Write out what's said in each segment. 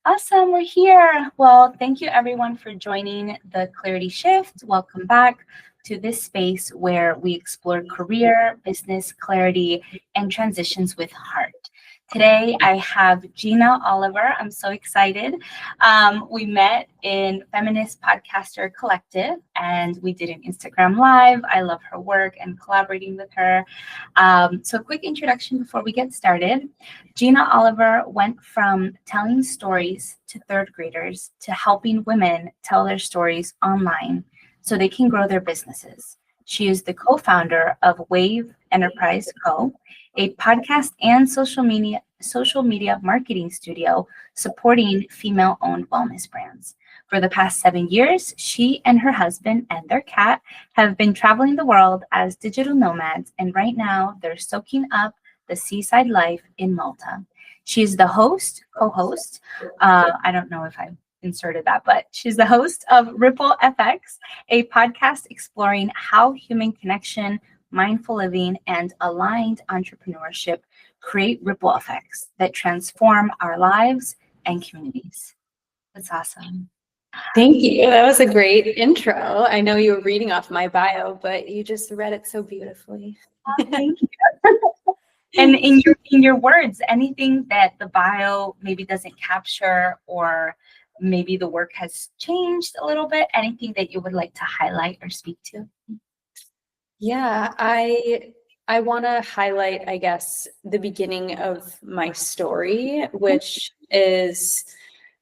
Awesome, we're here. Well, thank you everyone for joining the Clarity Shift. Welcome back to this space where we explore career, business clarity, and transitions with heart. Today, I have Gina Oliver. I'm so excited. We met in Feminist Podcaster Collective and we did an Instagram Live. I love her work and collaborating with her. So, a quick introduction before we get started. Gina Oliver went from telling stories to third graders to helping women tell their stories online so they can grow their businesses. She is the co-founder of Wave Enterprise Co., a podcast and social media marketing studio supporting female-owned wellness brands. For the past 7 years, she and her husband and their cat have been traveling the world as digital nomads, and right now they're soaking up the seaside life in Malta. She's the co-host. I don't know if I inserted that, but she's the host of Ripple FX, a podcast exploring how human connection, mindful living, and aligned entrepreneurship create ripple effects that transform our lives and communities. That's awesome. Thank you. That was a great intro. I know you were reading off my bio, but you just read it so beautifully. Thank you. And in your words, anything that the bio maybe doesn't capture, or maybe the work has changed a little bit, anything that you would like to highlight or speak to? Yeah, I want to highlight, I guess, the beginning of my story, which is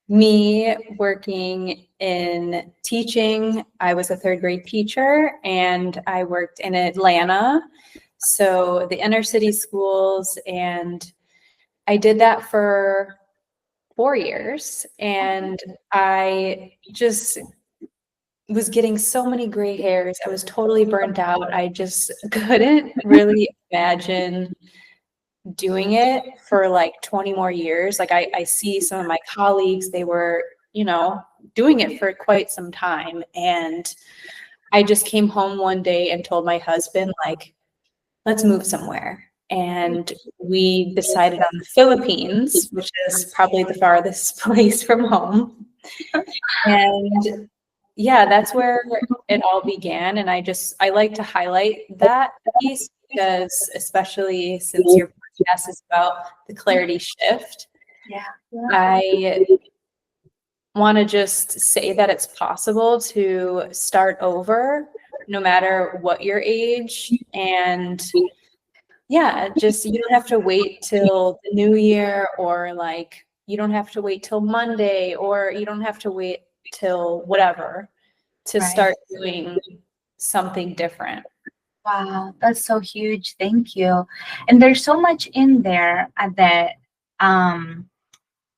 me working in teaching. I was a third grade teacher and I worked in Atlanta, so the inner city schools, and I did that for 4 years, and I just was getting so many gray hairs. I was totally burnt out. I just couldn't really imagine doing it for like 20 more years. Like I see some of my colleagues, they were, doing it for quite some time. And I just came home one day and told my husband, like, let's move somewhere. And we decided on the Philippines, which is probably the farthest place from home. And yeah, that's where it all began. And I like to highlight that piece because, especially since your podcast is about the clarity shift, I want to just say that it's possible to start over no matter what your age. And yeah, just you don't have to wait till the new year, or like you don't have to wait till Monday, or you don't have to wait till whatever to start doing something different. Wow, that's so huge. Thank you. And there's so much in there that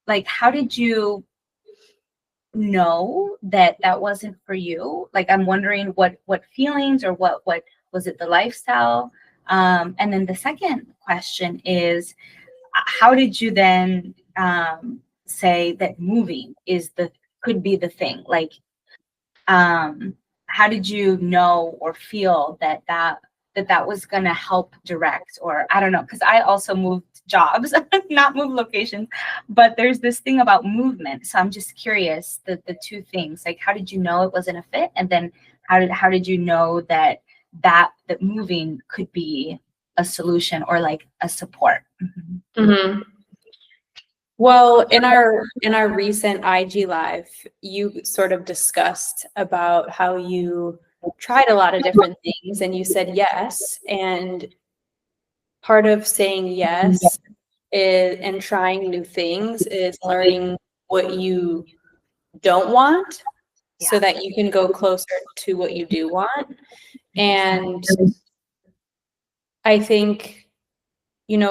like, how did you know that that wasn't for you? Like, I'm wondering what feelings, or what was it, the lifestyle? And then the second question is, how did you then say that moving could be the thing? Like, how did you know or feel that was going to help direct? Or I don't know, because I also moved jobs, not moved locations, but there's this thing about movement. So I'm just curious, the two things, like, how did you know it wasn't a fit? And then how did you know that moving could be a solution, or like a support? Mm-hmm. Mm-hmm. Well, in our recent IG live, you sort of discussed about how you tried a lot of different things and you said yes. And part of saying yes and trying new things is learning what you don't want so that you can go closer to what you do want. And I think,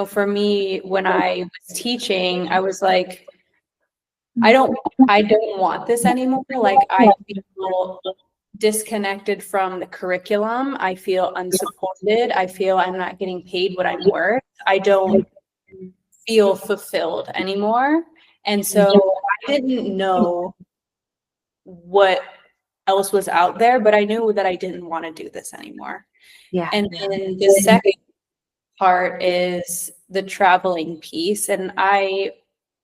for me, when I was teaching, I was like, I don't want this anymore. Like, I feel disconnected from the curriculum. I feel unsupported. I feel I'm not getting paid what I'm worth. I don't feel fulfilled anymore. And so I didn't know what else was out there, but I knew that I didn't want to do this anymore. Yeah. And then the second part is the traveling piece. And I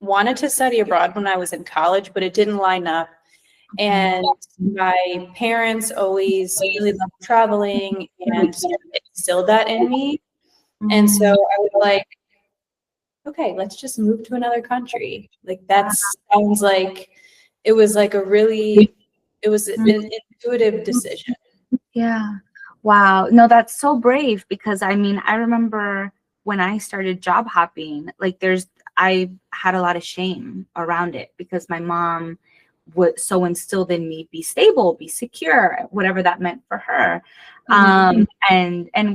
wanted to study abroad when I was in college, but it didn't line up. And my parents always really loved traveling and sort of instilled that in me. And so I was like, okay, let's just move to another country. Like that sounds like it was like it was an intuitive decision. Yeah. Wow. No, that's so brave because I mean, I remember when I started job hopping, like I had a lot of shame around it because my mom was so instilled in me, be stable, be secure, whatever that meant for her. And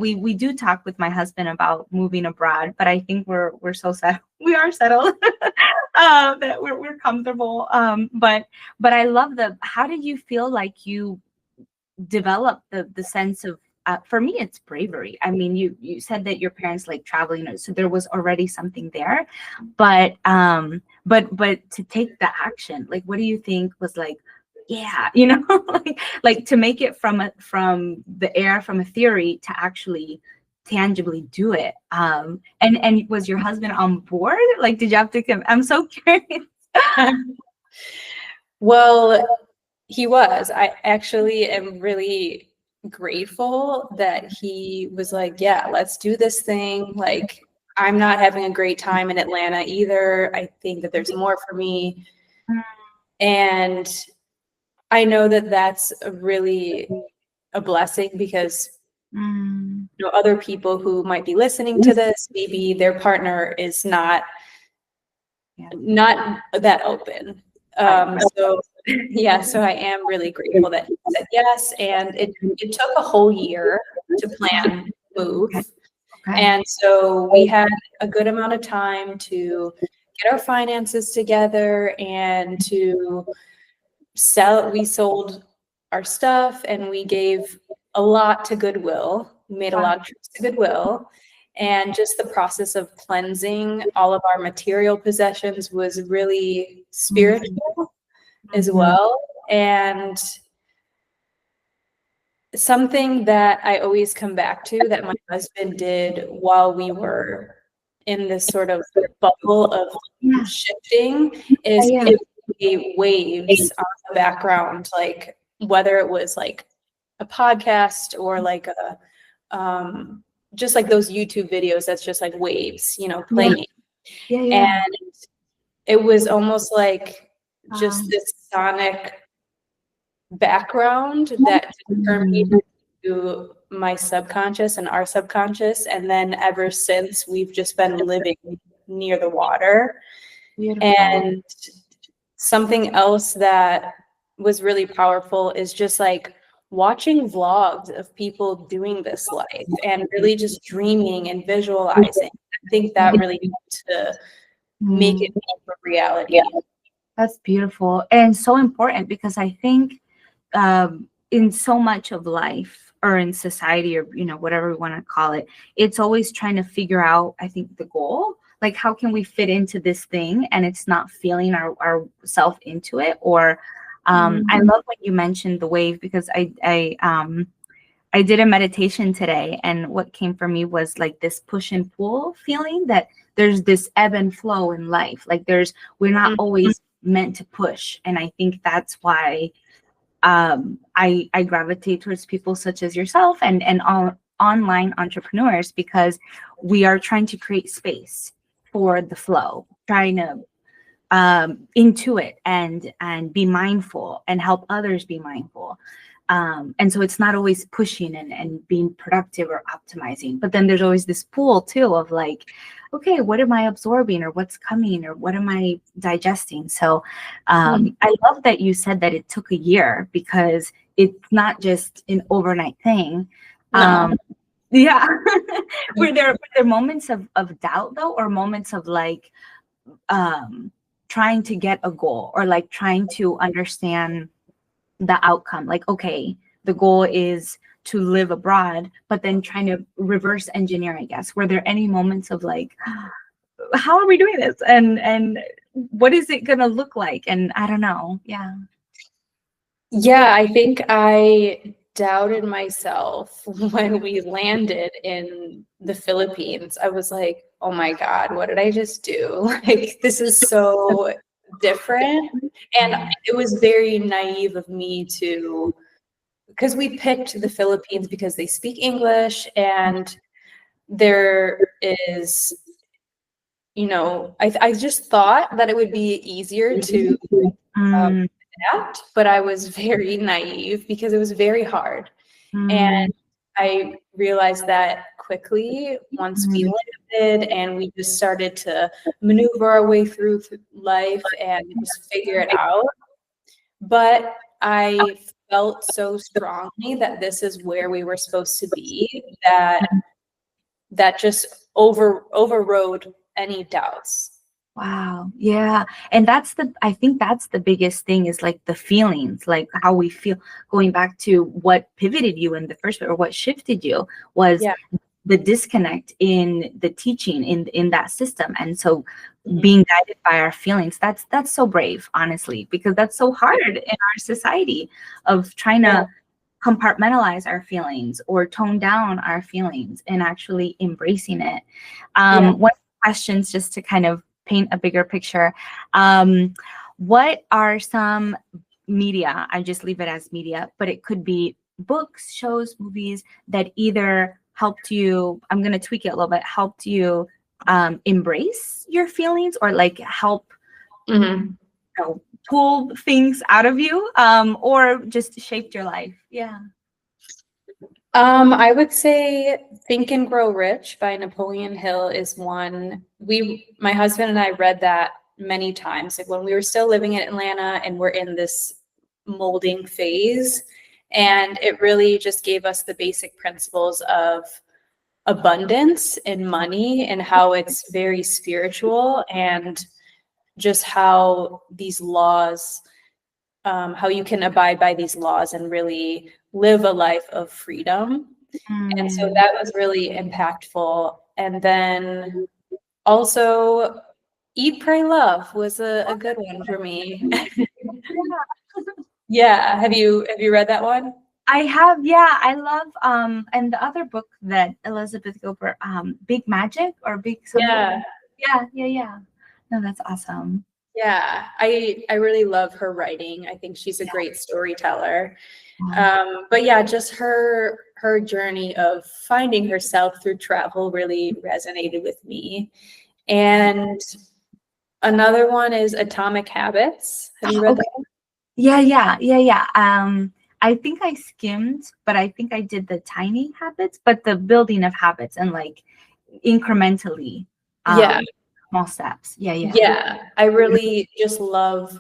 we do talk with my husband about moving abroad, but I think we're so settled. We are settled that we're comfortable. But I love how did you feel like you develop the sense of for me it's bravery. I mean, you said that your parents like traveling, so there was already something there, but to take the action, like what do you think was like, yeah, like to make it from the air, from a theory to actually tangibly do it, and was your husband on board? Like, did you have to come? I'm so curious. Well, he was. I actually am really grateful that he was like, yeah, let's do this thing. Like, I'm not having a great time in Atlanta either. I think that there's more for me. And I know that that's really a blessing because other people who might be listening to this, maybe their partner is not that open. So I am really grateful that he said yes. And it took a whole year to plan the move. Okay. And so we had a good amount of time to get our finances together and to sell. We sold our stuff and we gave a lot to Goodwill. We made a lot of trips to Goodwill. And just the process of cleansing all of our material possessions was really spiritual as well. And something that I always come back to that my husband did while we were in this sort of bubble of shifting is waves on the background, like whether it was like a podcast or like a just like those YouTube videos that's just like waves, playing. And it was almost like just this sonic background that permeated to my subconscious and our subconscious. And then ever since, we've just been living near the water. Beautiful. And something else that was really powerful is just like watching vlogs of people doing this life and really just dreaming and visualizing. I think that really helped to make it a reality. That's beautiful and so important because I think in so much of life or in society or whatever we want to call it, it's always trying to figure out, I think, the goal. Like, how can we fit into this thing and it's not feeling our self into it? Or I love when you mentioned the wave because I did a meditation today, and what came for me was like this push and pull feeling that there's this ebb and flow in life. Like we're not always meant to push. And I think that's why I gravitate towards people such as yourself and all online entrepreneurs, because we are trying to create space for the flow, trying to intuit and be mindful and help others be mindful. And so it's not always pushing and being productive or optimizing, but then there's always this pool too of like, okay, what am I absorbing or what's coming or what am I digesting? So I love that you said that it took a year because it's not just an overnight thing. No. Were there moments of doubt though, or moments of like trying to get a goal or like trying to understand the outcome? Like, okay, the goal is to live abroad, but then trying to reverse engineer, I guess. Were there any moments of like, how are we doing this? And what is it gonna look like? And I don't know. Yeah, I think I doubted myself when we landed in the Philippines. I was like, oh my God, what did I just do? Like, this is so different. And it was very naive of me to, because we picked the Philippines because they speak English and there is, I just thought that it would be easier to Mm, adapt, but I was very naive because it was very hard. mm, And I realized that quickly once we mm. landed and we just started to maneuver our way through life and just figure it out. But I felt so strongly that this is where we were supposed to be, that just overrode any doubts. Wow. Yeah. And I think that's the biggest thing is like the feelings, like how we feel, going back to what pivoted you in the first place or what shifted you was Yeah. the disconnect in the teaching in that system. And so Mhm. being guided by our feelings, that's so brave, honestly, because that's so hard in our society of trying Yeah. to compartmentalize our feelings or tone down our feelings and actually embracing it. Yeah. One of the questions, just to kind of paint a bigger picture, what are some media, I just leave it as media, but it could be books, shows, movies that either helped you, I'm going to tweak it a little bit, helped you embrace your feelings or like help Mhm. pull things out of you, or just shaped your life? Yeah. I would say Think and Grow Rich by Napoleon Hill is one. My husband and I read that many times, like when we were still living in Atlanta and we're in this molding phase. And it really just gave us the basic principles of abundance and money and how it's very spiritual and just how these laws, how you can abide by these laws and really live a life of freedom. And so Mm. that was really impactful. And then also Eat, Pray, Love was a good one for me. Yeah. Have you read that one? I have, yeah, I love and the other book that Elizabeth Gilbert, Big Magic or Big something. Yeah. Yeah, yeah, yeah. No, that's awesome. Yeah. I really love her writing. I think she's a great storyteller. But yeah, just her journey of finding herself through travel really resonated with me. And another one is Atomic Habits. Have you read Okay. that one? Yeah, yeah, yeah, yeah. I think I skimmed, but I think I did the tiny habits, but the building of habits and like incrementally, Yeah. small steps. Yeah, yeah. Yeah. I really just love,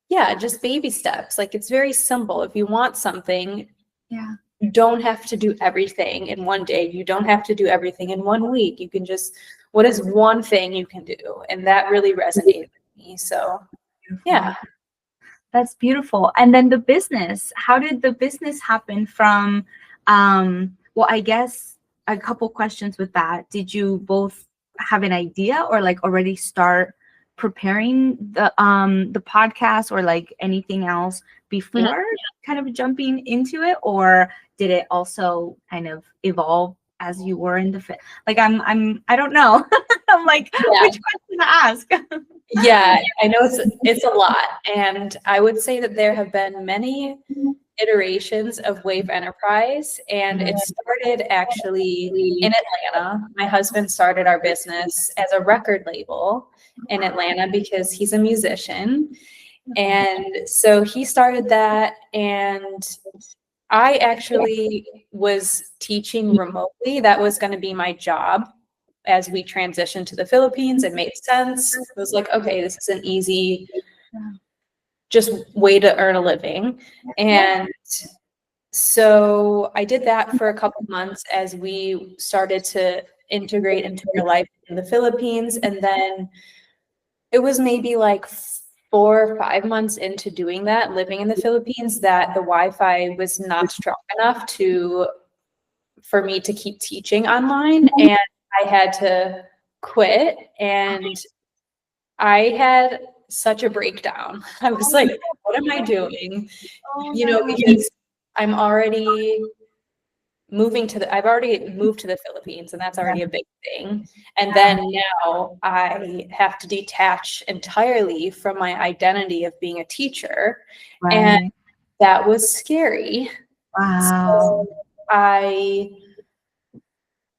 yeah, just baby steps. Like it's very simple. If you want something, Yeah. you don't have to do everything in one day. You don't have to do everything in 1 week. You can just, what is one thing you can do? And that really resonated with me. So, yeah. Beautiful. That's beautiful. And then the business, how did the business happen from, well, I guess a couple questions with that. Did you both have an idea or like already start preparing the podcast or like anything else Mhm. before kind of jumping into it? Or did it also kind of evolve as you were in the fit? Like I don't know. I'm like, Yeah. which question to ask? Yeah, I know it's a lot. And I would say that there have been many iterations of Wave Enterprise, and it started actually in Atlanta. My husband started our business as a record label in Atlanta because he's a musician. And so he started that, and I actually was teaching remotely. That was going to be my job as we transitioned to the Philippines. It made sense. It was like, okay, this is an easy just way to earn a living. And so I did that for a couple months as we started to integrate into our life in the Philippines. And then it was maybe like 4 or 5 months into doing that, living in the Philippines, that the Wi-Fi was not strong enough for me to keep teaching online. And I had to quit. And I had such a breakdown. I was like, what am I doing? Oh You my know, God. because I'm already I've already moved to the Philippines, and that's already a big thing. And then now I have to detach entirely from my identity of being a teacher. And Right. that was scary. Wow. So I,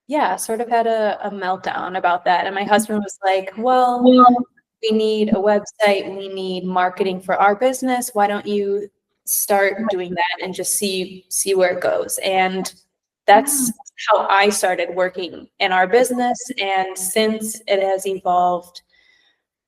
yeah, sort of had a meltdown about that. And my husband was like, well, we need a website, we need marketing for our business. Why don't you start doing that and just see where it goes? And that's how I started working in our business. And since it has evolved,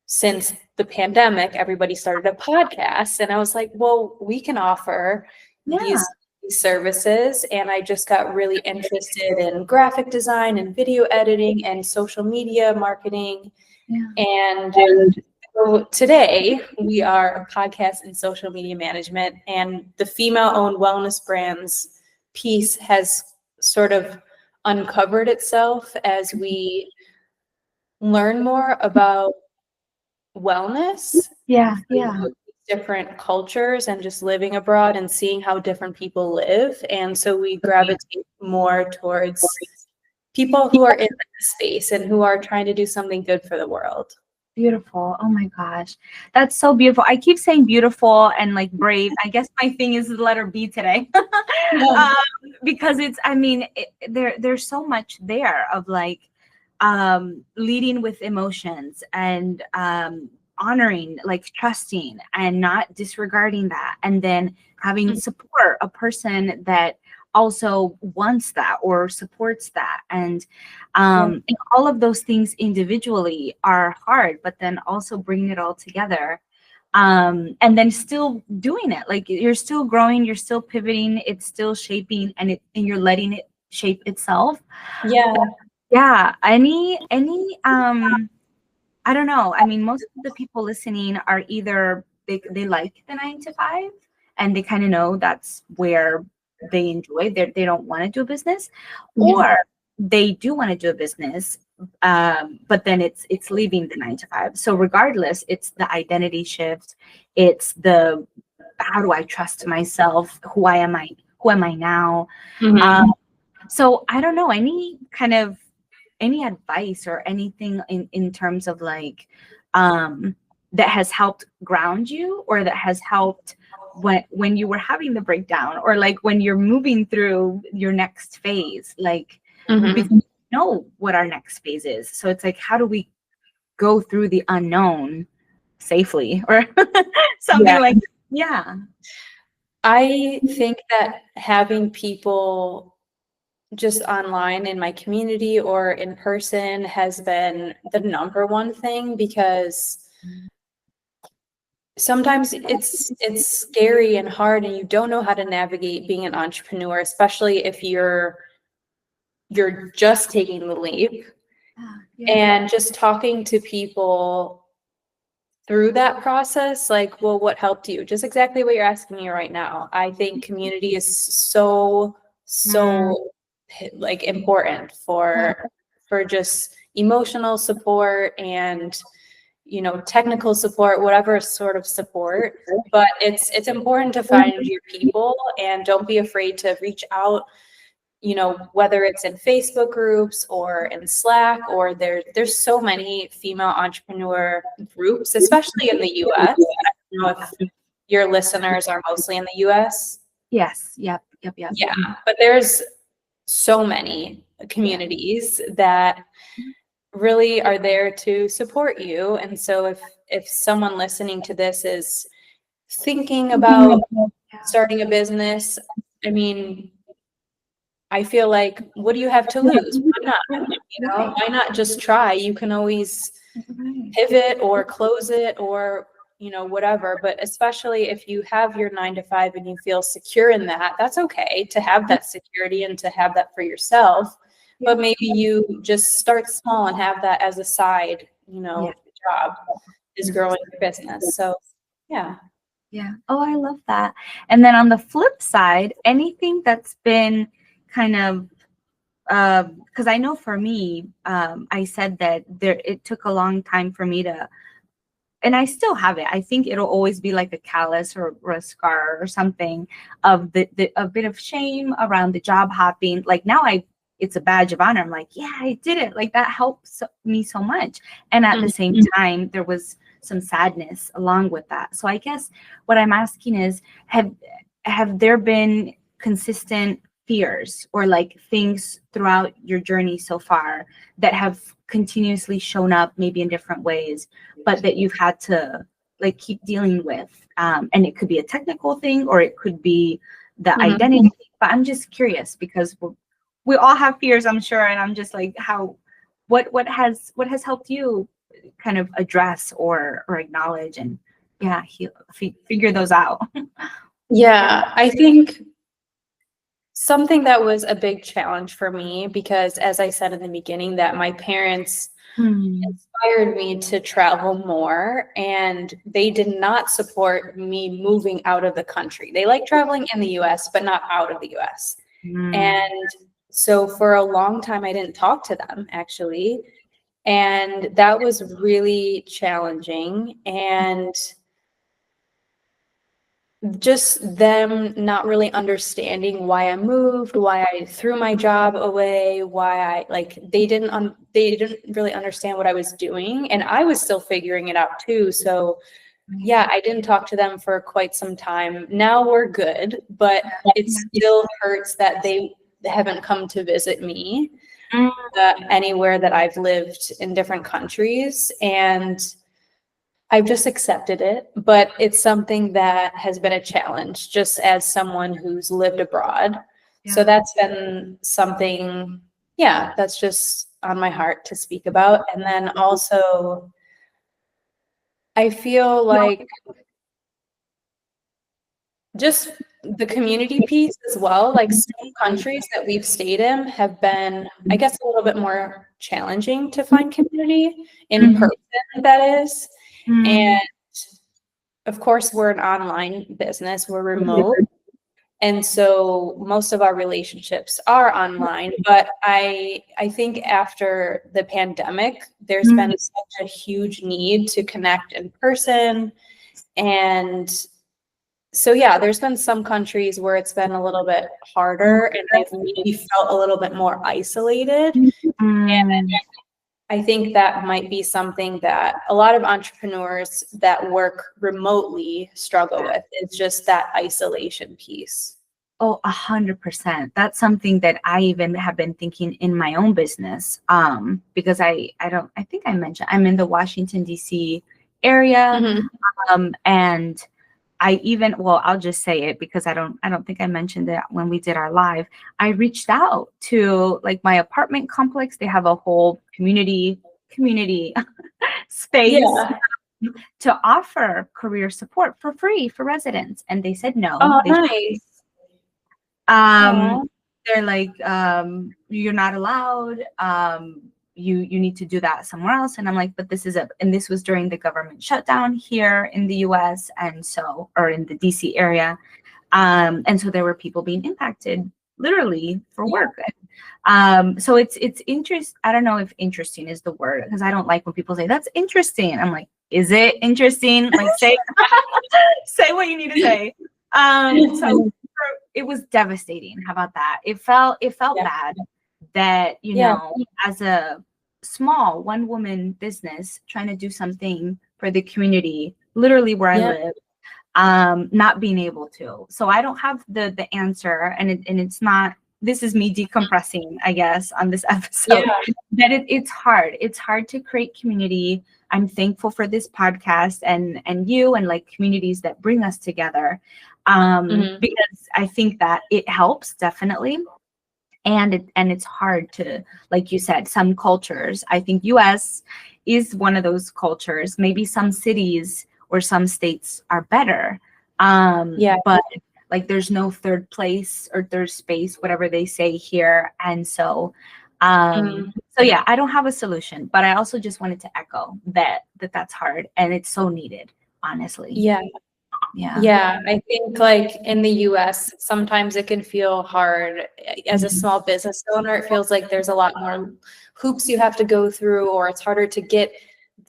since the pandemic, everybody started a podcast. And I was like, well, we can offer these services. And I just got really interested in graphic design and video editing and social media marketing. And so today we are a podcast and social media management, and the female-owned wellness brands piece has sort of uncovered itself as we learn more about wellness, Yeah. different cultures, and just living abroad and seeing how different people live. And so we gravitate more towards people who are in that space and who are trying to do something good for the world. Beautiful. Oh my gosh. That's so beautiful. I keep saying beautiful and like brave. I guess my thing is the letter B today. Because it's, I mean, there's so much there of like leading with emotions and honoring, like trusting and not disregarding that. And then having support, a person that also wants that or supports that. And all of those things individually are hard, but then also bringing it all together. And then still doing it, like you're still growing, you're still pivoting, it's still shaping, and you're letting it shape itself. Yeah. Any I don't know. I mean, most of the people listening are either they like the 9 to 5 and they kind of know that's where they enjoy. They don't want to do a business, or they do want to do a business, but then it's leaving the 9 to 5. So regardless, it's the identity shift. It's the how do I trust myself? Who am I? Who am I now? So I don't know, any advice or anything in terms of like that has helped ground you, or that has helped when you were having the breakdown, or like when you're moving through your next phase, like because we know what our next phase is. So it's like, how do we go through the unknown safely, or something like that? Yeah. I think that having people just online in my community or in person has been the number one thing, because sometimes it's scary and hard and you don't know how to navigate being an entrepreneur, especially if you're just taking the leap. And just talking to people through that process, like, well, what helped you? Just exactly what you're asking me right now. I think community is so like important for just emotional support and technical support, whatever sort of support. But it's important to find your people, and don't be afraid to reach out, whether it's in Facebook groups or in Slack, or there's so many female entrepreneur groups, especially in the US. I don't know if your listeners are mostly in the US. Yes. Yep. Yeah, but there's so many communities that really are there to support you. And so if someone listening to this is thinking about starting a business, I mean, I feel like, what do you have to lose? Why not? Why not just try? You can always pivot or close it or whatever. But especially if you have your 9 to 5 and you feel secure in that, that's okay to have that security and to have that for yourself. But maybe you just start small and have that as a side, job is growing your business. So yeah. Oh, I love that. And then on the flip side, anything that's been kind of because I know for me, I said that it took a long time for me to and I still have it. I think it'll always be like a callus or a scar or something of the a bit of shame around the job hopping. Like now it's a badge of honor. I'm like, yeah, I did it. Like that helps me so much. And at the same time, there was some sadness along with that. So I guess what I'm asking is, have there been consistent fears or like things throughout your journey so far that have continuously shown up maybe in different ways, but that you've had to like keep dealing with? And it could be a technical thing or it could be the identity. But I'm just curious because we all have fears, I'm sure. And I'm just like, what has helped you kind of address or acknowledge and figure those out? Yeah, I think something that was a big challenge for me, because as I said in the beginning, that my parents inspired me to travel more, and they did not support me moving out of the country. They like traveling in the US, but not out of the US. And so for a long time, I didn't talk to them actually. And that was really challenging. And just them not really understanding why I moved, why I threw my job away, why they didn't really understand what I was doing, and I was still figuring it out too. So yeah, I didn't talk to them for quite some time. Now we're good, but it still hurts that they haven't come to visit me anywhere that I've lived in different countries, and I've just accepted it, but it's something that has been a challenge just as someone who's lived abroad. So that's been something, that's just on my heart to speak about. And then also, I feel like just the community piece as well, like some countries that we've stayed in have been, I guess, a little bit more challenging to find community in person, that is. And of course, we're an online business, we're remote. And so most of our relationships are online. But I think after the pandemic, there's been such a huge need to connect in person. And so, there's been some countries where it's been a little bit harder and I've maybe felt a little bit more isolated. And I think that might be something that a lot of entrepreneurs that work remotely struggle with. It's just that isolation piece. Oh, 100%. That's something that I even have been thinking in my own business. Because I think I mentioned I'm in the Washington, D.C. area. And I'll just say it because I don't think I mentioned it when we did our live. I reached out to like my apartment complex. They have a whole community space to offer career support for free for residents. And they said no. Oh, nice. They're like, you're not allowed. You need to do that somewhere else. And I'm like, but this was during the government shutdown here in the US or in the DC area. And so there were people being impacted literally for work. So it's interest. I don't know if interesting is the word, because I don't like when people say that's interesting. I'm like, is it interesting? Like say what you need to say. So it was devastating. How about that? It felt bad that, as a small one-woman business trying to do something for the community, literally where I live, not being able to. So I don't have the answer, and it's not. This is me decompressing, I guess, on this episode. That it's hard. It's hard to create community. I'm thankful for this podcast and you and like communities that bring us together, because I think that it helps definitely. And it's hard to, like you said, some cultures. I think US is one of those cultures. Maybe some cities or some states are better. But like there's no third place or third space, whatever they say here. And so I don't have a solution, but I also just wanted to echo that's hard and it's so needed, honestly. Yeah, I think like in the US, sometimes it can feel hard as a small business owner. It feels like there's a lot more hoops you have to go through, or it's harder to get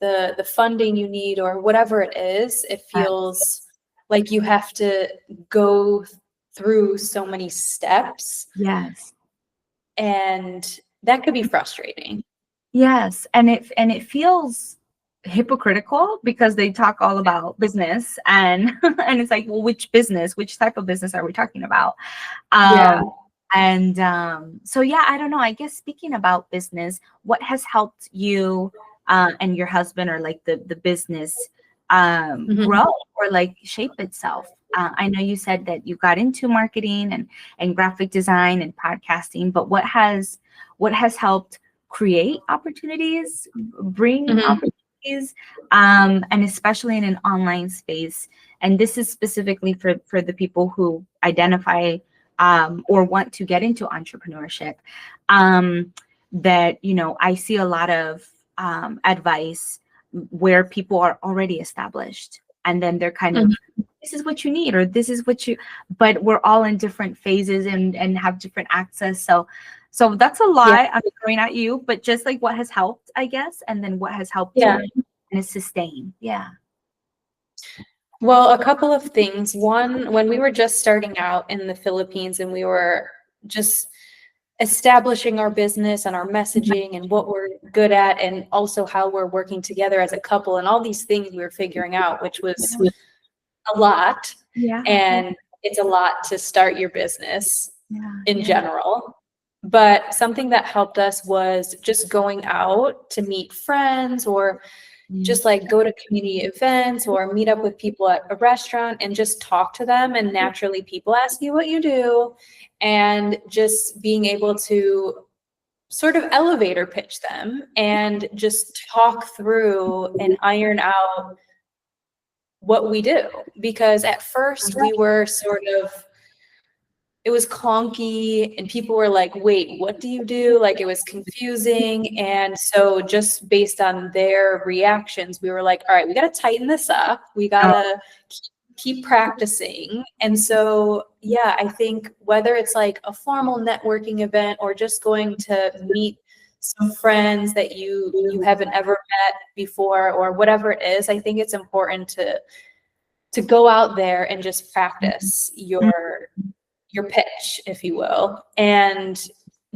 the funding you need or whatever it is, it feels like you have to go through so many steps. Yes. And that could be frustrating. Yes, and it feels hypocritical because they talk all about business and and it's like, well, which business, which type of business are we talking about? Yeah. And so yeah, I don't know. I guess speaking about business, what has helped you and your husband or like the business grow or like shape itself? I know you said that you got into marketing and graphic design and podcasting, but what has helped create opportunities, bring opportunities, and especially in an online space? And this is specifically for the people who identify or want to get into entrepreneurship. That, you know, I see a lot of advice where people are already established and then they're kind of, this is what you need, or this is what you, but we're all in different phases and have different access. So that's a lot I'm throwing at you, but just like what has helped, I guess, and then what has helped you and sustain. Yeah. Well, a couple of things. One, when we were just starting out in the Philippines and we were just establishing our business and our messaging and what we're good at, and also how we're working together as a couple, and all these things we were figuring out, which was a lot. Yeah. And it's a lot to start your business in general. But something that helped us was just going out to meet friends, or just like go to community events or meet up with people at a restaurant and just talk to them. And naturally people ask you what you do, and just being able to sort of elevator pitch them and just talk through and iron out what we do. Because at first we were sort of, it was clunky and people were like, wait, what do you do? Like, it was confusing. And so just based on their reactions, we were like, all right, we got to tighten this up. We got to keep practicing. And so, yeah, I think whether it's like a formal networking event or just going to meet some friends that you haven't ever met before or whatever it is, I think it's important to go out there and just practice your pitch, if you will, and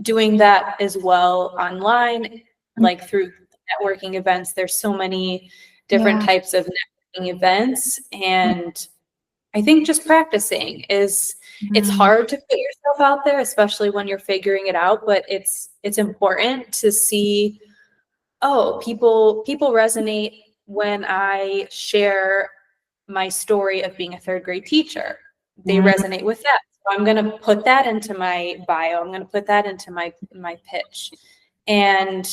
doing that as well online, like through networking events. There's so many different types of networking events. And I think just practicing is, it's hard to put yourself out there, especially when you're figuring it out, but it's important to see, oh, people resonate when I share my story of being a third grade teacher. They resonate with that. I'm going to put that into my bio. I'm going to put that into my pitch. And,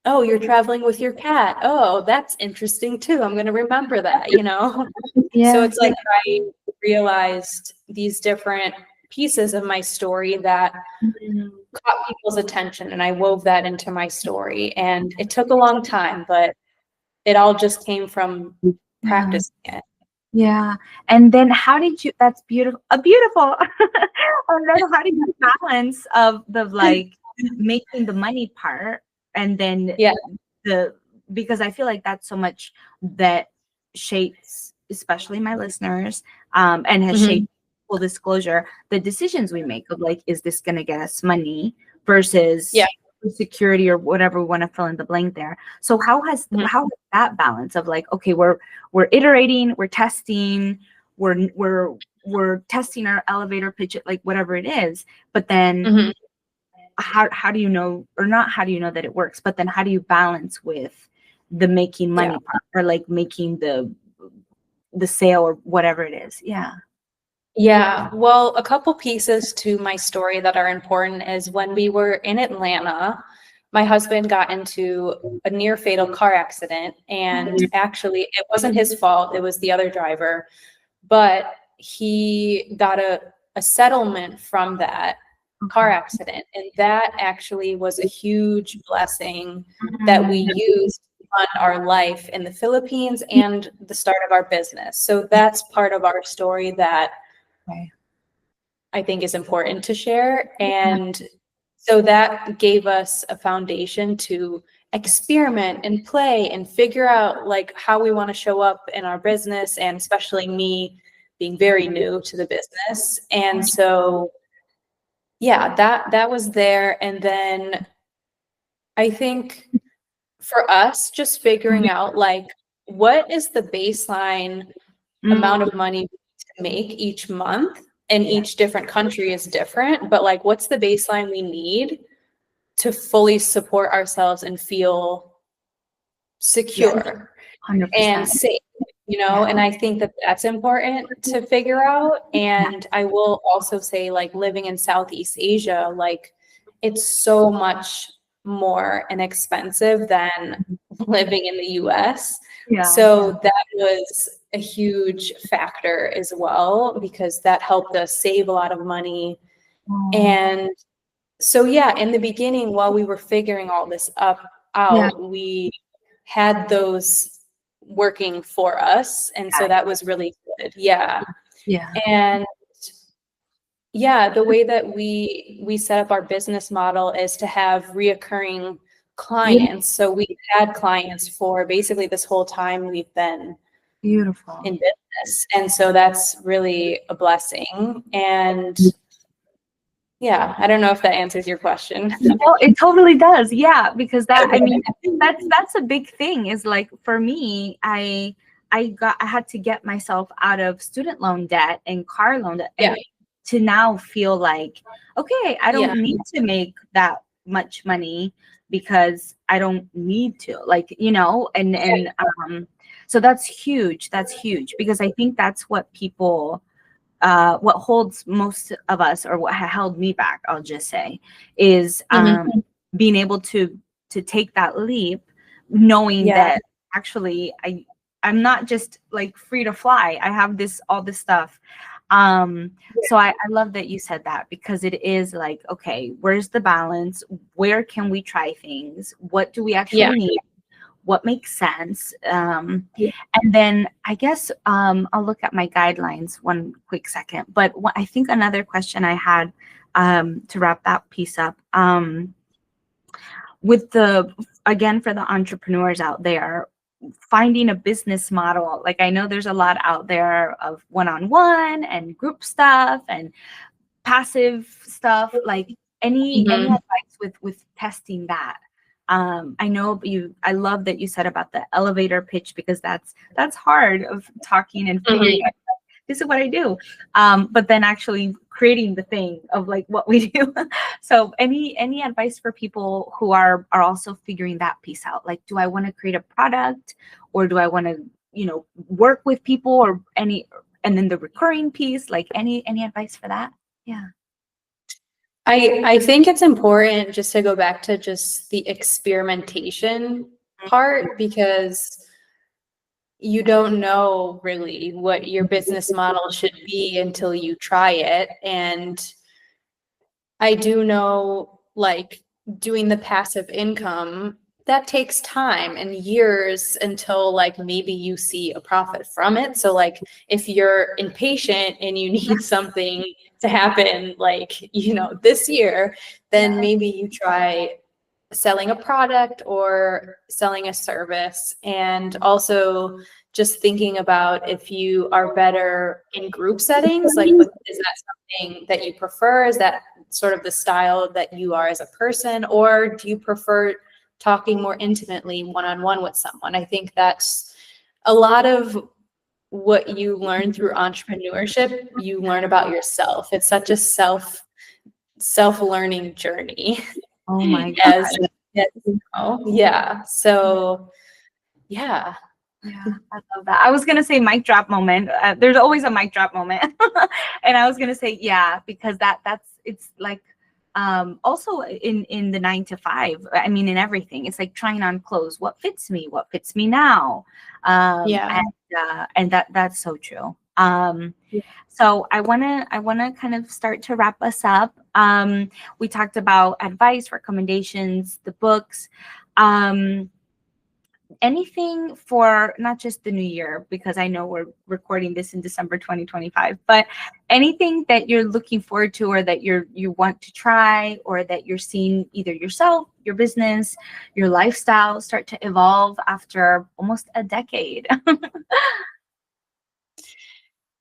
oh, you're traveling with your cat. Oh, that's interesting too. I'm going to remember that, you know? So it's like I realized these different pieces of my story that caught people's attention, and I wove that into my story. And it took a long time, but it all just came from practicing it. Yeah. And then how did you, that's beautiful, beautiful. And then how did you balance of the like making the money part and then because I feel like that's so much that shapes, especially my listeners, and has shaped, full disclosure, the decisions we make of like, is this going to get us money versus security or whatever we want to fill in the blank there. So how has that balance of like, okay, we're iterating, we're testing, we're testing our elevator pitch, like whatever it is, but then how do you know, or not how do you know that it works, but then how do you balance with the making money part, or like making the sale or whatever it is? Yeah, well, a couple pieces to my story that are important is when we were in Atlanta, my husband got into a near fatal car accident, and actually it wasn't his fault, it was the other driver, but he got a settlement from that car accident, and that actually was a huge blessing that we used to fund our life in the Philippines and the start of our business. So that's part of our story that I think is important to share. And so that gave us a foundation to experiment and play and figure out like how we want to show up in our business, and especially me being very new to the business. And so yeah, that was there. And then I think for us, just figuring out like what is the baseline amount of money we need to make each month, and each different country is different, but like what's the baseline we need to fully support ourselves and feel secure 100%. and safe, you know? And I think that that's important to figure out. And I will also say, like, living in Southeast Asia, like it's so much more inexpensive than living in the US. So that was a huge factor as well, because that helped us save a lot of money. And so, yeah, in the beginning, while we were figuring all this out, we had those working for us. And so that was really good. Yeah. And yeah, the way that we set up our business model is to have reoccurring clients. So we've had clients for basically this whole time we've been in business. And so that's really a blessing. And yeah, I don't know if that answers your question. Well, it totally does. Yeah, because that, I mean, that's a big thing, is like, for me, I had to get myself out of student loan debt and car loan debt, and to now feel like, okay, I don't need to make that much money because I don't need to, like, you know, and so that's huge. That's huge, because I think that's what people, what holds most of us, or what held me back, I'll just say, is being able to take that leap, knowing that actually I'm not just like free to fly. I have all this stuff. So I love that you said that, because it is like, okay, where's the balance? Where can we try things? What do we actually need? What makes sense? And then I guess I'll look at my guidelines one quick second. But I think another question I had, to wrap that piece up, with again, for the entrepreneurs out there, finding a business model. Like, I know there's a lot out there of one-on-one and group stuff and passive stuff. Like, any advice with testing that? I know I love that you said about the elevator pitch, because that's hard, of talking and figuring out, this is what I do. But then actually creating the thing of like what we do. So any advice for people who are also figuring that piece out? Like, do I want to create a product, or do I want to, you know, work with people, or and then the recurring piece, like any advice for that? Yeah. I think it's important just to go back to just the experimentation part, because you don't know really what your business model should be until you try it. And I do know, like, doing the passive income, that takes time and years until like maybe you see a profit from it. So like, if you're impatient and you need something to happen, like, you know, this year, then maybe you try selling a product or selling a service. And also just thinking about if you are better in group settings, like, is that something that you prefer? Is that sort of the style that you are as a person? Or do you prefer talking more intimately one-on-one with someone? I think that's a lot of what you learn through entrepreneurship. You learn about yourself. It's such a self-learning journey. Oh my God. Yeah. So yeah. Yeah, I love that. I was going to say mic drop moment. There's always a mic drop moment. And I was going to say, yeah, because it's like, also in the 9 to 5, I mean, in everything, it's like trying on clothes. What fits me now? And that's so true. So I want to kind of start to wrap us up. We talked about advice, recommendations, the books. anything for not just the new year, because I know we're recording this in December 2025, but anything that you're looking forward to, or that you want to try, or that you're seeing either yourself, your business, your lifestyle start to evolve after almost a decade.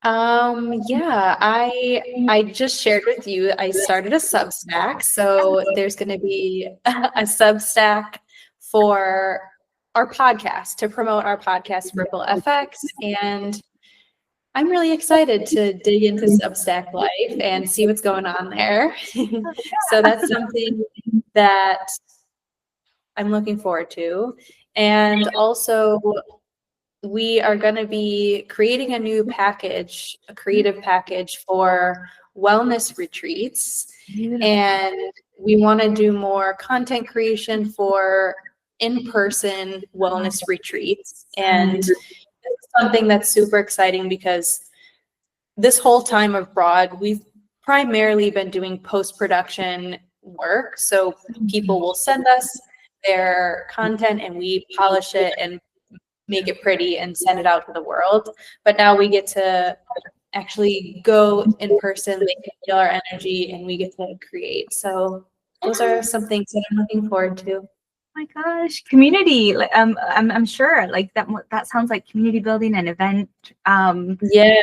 Yeah, I just shared with you, I started a Substack. So there's going to be a Substack for our podcast, to promote our podcast, Ripple FX. And I'm really excited to dig into Substack life and see what's going on there. So that's something that I'm looking forward to. And also, we are going to be creating a new package, a creative package for wellness retreats. And we want to do more content creation for in-person wellness retreats. And it's something that's super exciting, because this whole time abroad, we've primarily been doing post-production work. So people will send us their content and we polish it and make it pretty and send it out to the world. But now we get to actually go in person, they can feel our energy, and we get to create. So those are some things that I'm looking forward to. Oh my gosh, community! Like, I'm sure like that sounds like community building and event. Yeah.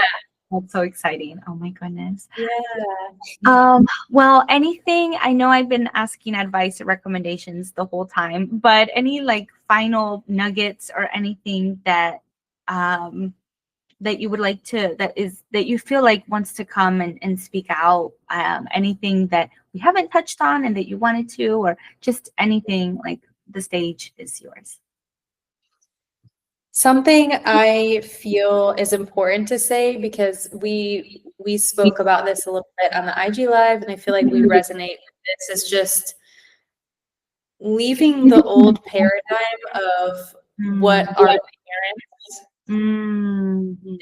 That's so exciting. Oh my goodness. Yeah. Well, anything, I know I've been asking advice or recommendations the whole time, but any like final nuggets or anything that that you would like to, that you feel like wants to come and speak out, anything that we haven't touched on and that you wanted to, or just anything, like the stage is yours. Something I feel is important to say, because we spoke about this a little bit on the IG Live, and I feel like we resonate with this, is just leaving the old paradigm of what our parents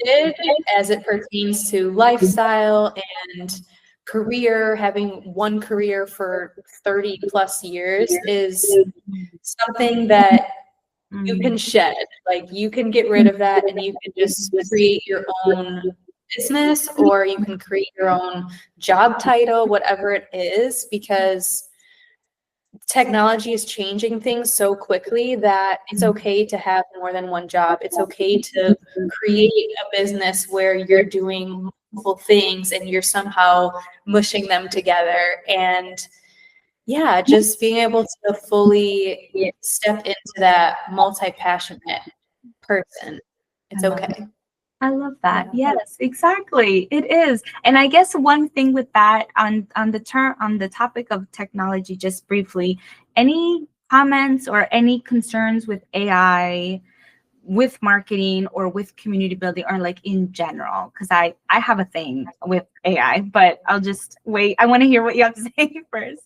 did as it pertains to lifestyle and career. Having one career for 30 plus years is something that you can shed. Like, you can get rid of that and you can just create your own business, or you can create your own job title, whatever it is, because technology is changing things so quickly that it's okay to have more than one job. It's okay to create a business where you're doing multiple things and you're somehow mushing them together. And yeah, just being able to fully step into that multi-passionate person. It's okay. I love that. Yes, exactly. It is. And I guess one thing with that, on the topic of technology, just briefly, any comments or any concerns with AI, with marketing, or with community building, or like in general? Because I have a thing with AI, but I'll just wait. I want to hear what you have to say first.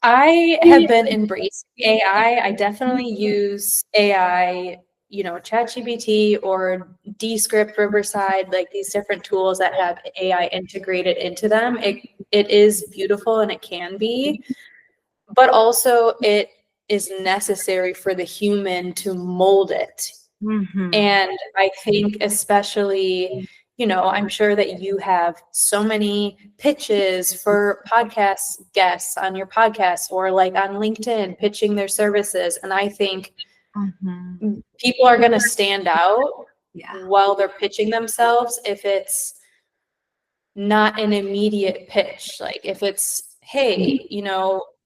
I have been embracing AI. I definitely use AI, ChatGPT or Descript, Riverside, like these different tools that have AI integrated into them. It is beautiful, and it can be, but also it is necessary for the human to mold it. And I think especially, I'm sure that you have so many pitches for podcast guests on your podcast, or like on LinkedIn pitching their services. And I think people are going to stand out while they're pitching themselves if it's not an immediate pitch. Like, if it's, hey,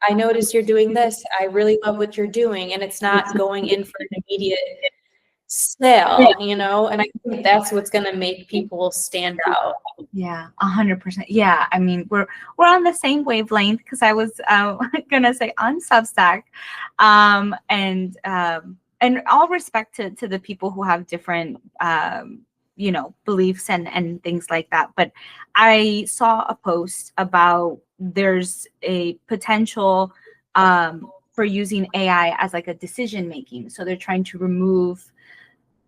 I noticed you're doing this. I really love what you're doing. And it's not going in for an immediate sale, and I think that's what's going to make people stand out. Yeah, 100%. Yeah, I mean, we're on the same wavelength, because I was gonna say on Substack, and all respect to the people who have different beliefs and things like that. But I saw a post about there's a potential for using AI as like a decision making. So they're trying to remove,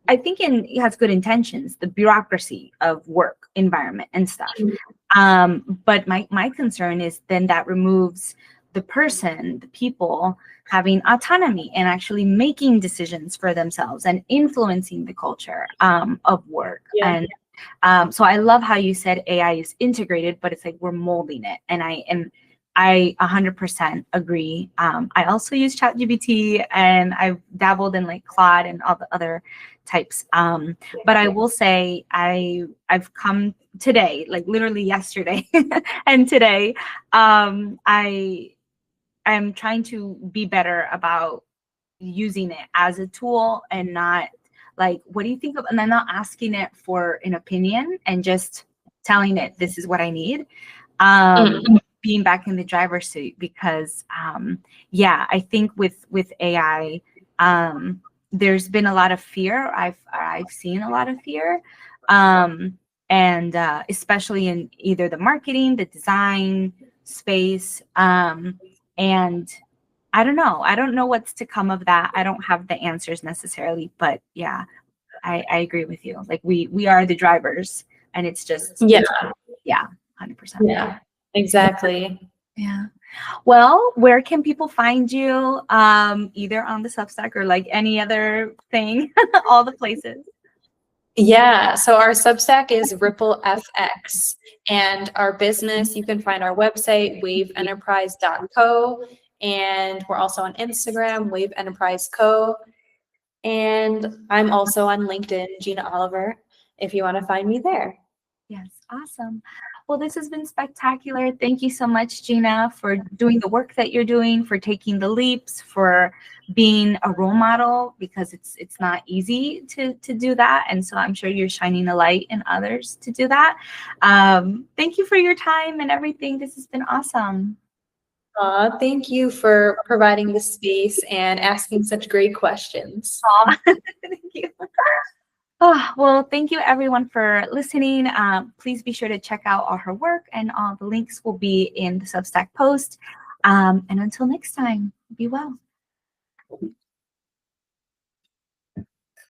I think it has good intentions, the bureaucracy of work environment and stuff. But my concern is then that removes the person, the people having autonomy and actually making decisions for themselves and influencing the culture of work. Yeah. And so I love how you said AI is integrated, but it's like we're molding it. And I 100% agree. I also use ChatGPT, and I've dabbled in like Claude and all the other types. But I will say I've come today, like literally yesterday and today, I'm trying to be better about using it as a tool and not like, what do you think of? And I'm not asking it for an opinion and just telling it this is what I need. Being back in the driver's seat, because yeah, I think with AI, there's been a lot of fear. I've seen a lot of fear, and especially in either the marketing, the design space, and I don't know. I don't know what's to come of that. I don't have the answers necessarily, but yeah, I agree with you. Like we are the drivers, and it's just Yeah. Yeah, 100%. Yeah, exactly. Yeah. Well, where can people find you? Either on the Substack or like any other thing, all the places. Yeah, so our Substack is Ripple FX, and our business, you can find our website, waveenterprise.co, and we're also on Instagram, Wave Enterprise Co. And I'm also on LinkedIn, Gina Oliver, if you want to find me there. Yes, awesome. Well, this has been spectacular. Thank you so much, Gina, for doing the work that you're doing, for taking the leaps, for being a role model, because it's not easy to do that. And so I'm sure you're shining a light in others to do that. Thank you for your time and everything. This has been awesome. Thank you for providing the space and asking such great questions. Thank you. Oh, well, thank you everyone for listening. Please be sure to check out all her work, and all the links will be in the Substack post. And until next time, be well.